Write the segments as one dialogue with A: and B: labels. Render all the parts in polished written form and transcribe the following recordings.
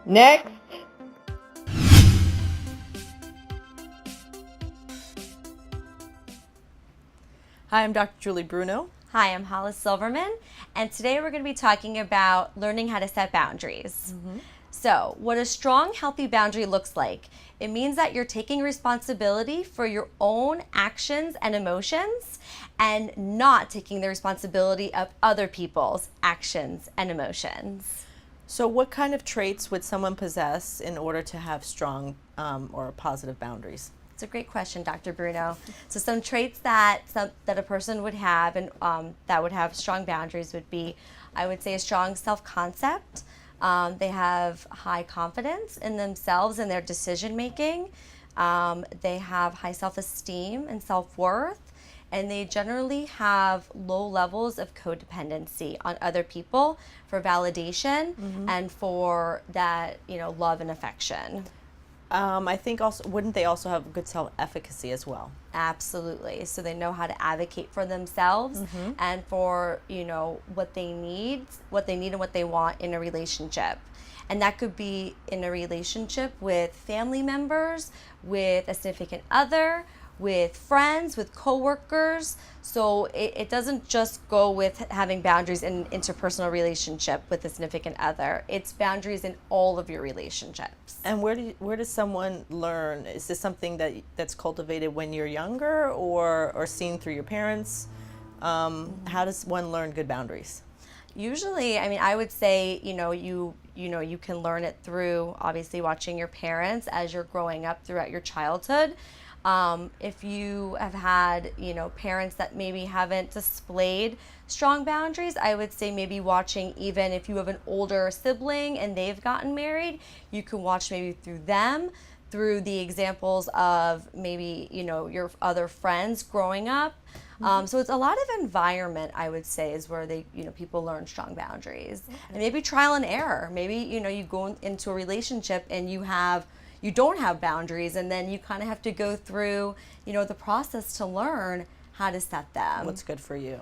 A: Next.
B: Hi, I'm Dr. Julie Bruno.
C: Hi, I'm Hollis Silverman, and today we're going to be talking about learning how to set boundaries. So, what a strong, healthy boundary looks like, it means that you're taking responsibility for your own actions and emotions and not taking the responsibility of other people's actions and emotions.
B: So what kind of traits would someone possess in order to have strong or positive boundaries?
C: It's a great question, Dr. Bruno. So some traits that a person would have and that would have strong boundaries would be, I would say, a strong self-concept. They have high confidence in themselves and their decision making. They have high self-esteem and self-worth. And they generally have low levels of codependency on other people for validation and for that, love and affection.
B: I think also, wouldn't they also have good self-efficacy as well?
C: Absolutely. So they know how to advocate for themselves and for, what they need and what they want in a relationship. And that could be in a relationship with family members, with a significant other, with friends, with coworkers. So it doesn't just go with having boundaries in interpersonal relationship with a significant other. It's boundaries in all of your relationships.
B: And where does someone learn? Is this something that's cultivated when you're younger or seen through your parents? How does one learn good boundaries?
C: Usually, I would say, you can learn it through obviously watching your parents as you're growing up throughout your childhood. If you have had, parents that maybe haven't displayed strong boundaries, I would say maybe watching, even if you have an older sibling and they've gotten married, you can watch maybe through them, through the examples of maybe, your other friends growing up. So it's a lot of environment, I would say, is where people learn strong boundaries. And maybe trial and error. Maybe, you go into a relationship and you don't have boundaries, and then you kind of have to go through, the process to learn how to set them.
B: What's good for you?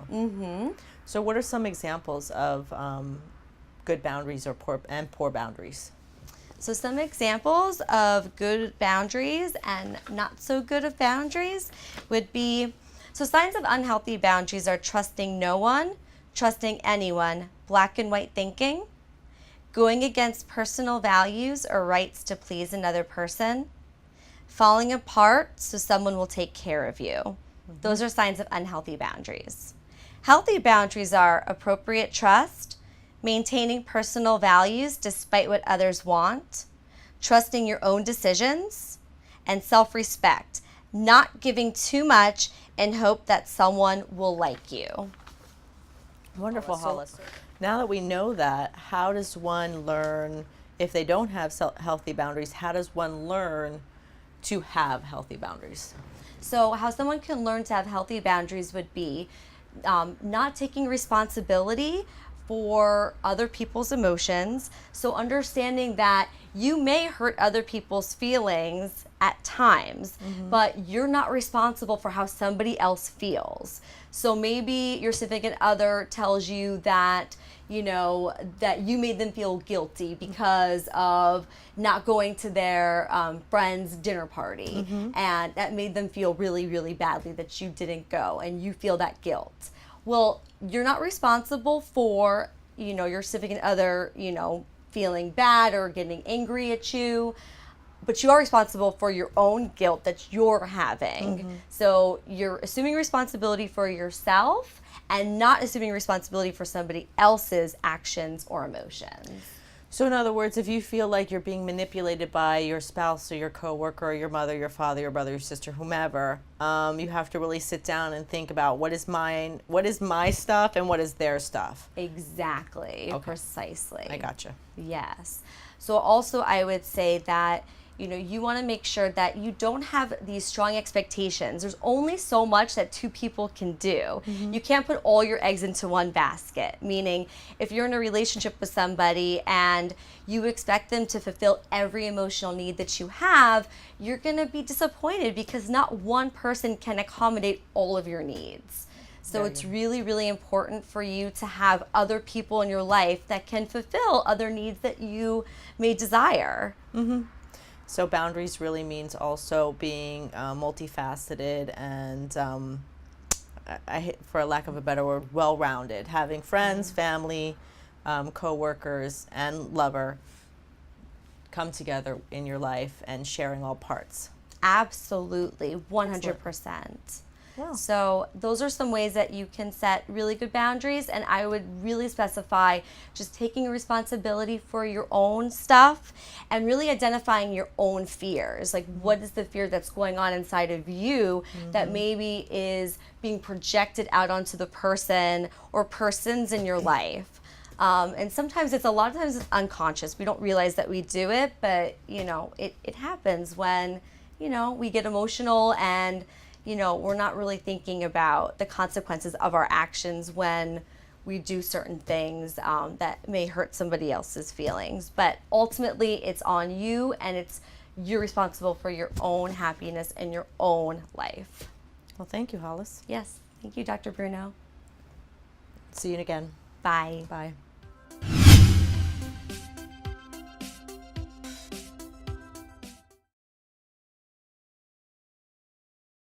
B: So what are some examples of good boundaries or poor boundaries?
C: So some examples of good boundaries and not so good of boundaries would be, so signs of unhealthy boundaries are trusting no one, trusting anyone, black and white thinking, going against personal values or rights to please another person, falling apart so someone will take care of you. Those are signs of unhealthy boundaries. Healthy boundaries are appropriate trust, maintaining personal values despite what others want, trusting your own decisions, and self-respect, not giving too much in hope that someone will like you.
B: Wonderful, Hollis. Now that we know that, how does one learn, if they don't have healthy boundaries, how does one learn to have healthy boundaries?
C: So how someone can learn to have healthy boundaries would be not taking responsibility for other people's emotions. So understanding that you may hurt other people's feelings at times, but you're not responsible for how somebody else feels. So maybe your significant other tells you that, that you made them feel guilty because of not going to their friend's dinner party. And that made them feel really, really badly that you didn't go, and you feel that guilt. Well, you're not responsible for, your significant other, feeling bad or getting angry at you, but you are responsible for your own guilt that you're having. So you're assuming responsibility for yourself and not assuming responsibility for somebody else's actions or emotions.
B: So in other words, if you feel like you're being manipulated by your spouse or your coworker or your mother, your father, your brother, your sister, whomever, you have to really sit down and think about what is mine, what is my stuff, and what is their stuff.
C: Exactly.
B: Okay.
C: Precisely.
B: I gotcha.
C: Yes. So also I would say that, you want to make sure that you don't have these strong expectations. There's only so much that two people can do. You can't put all your eggs into one basket, meaning if you're in a relationship with somebody and you expect them to fulfill every emotional need that you have, you're going to be disappointed because not one person can accommodate all of your needs. So it's really, really important for you to have other people in your life that can fulfill other needs that you may desire.
B: So boundaries really means also being multifaceted and, for a lack of a better word, well-rounded. Having friends, family, co-workers, and lover come together in your life and sharing all parts.
C: Absolutely, 100%.
B: Wow.
C: So those are some ways that you can set really good boundaries, and I would really specify just taking responsibility for your own stuff and really identifying your own fears. Like, what is the fear that's going on inside of you that maybe is being projected out onto the person or persons in your life? And sometimes a lot of times it's unconscious. We don't realize that we do it, but it happens when we get emotional and we're not really thinking about the consequences of our actions when we do certain things that may hurt somebody else's feelings. But ultimately, it's on you, and you're responsible for your own happiness and your own life.
B: Well, thank you, Hollis.
C: Yes. Thank you, Dr. Bruno.
B: See you again.
C: Bye.
B: Bye.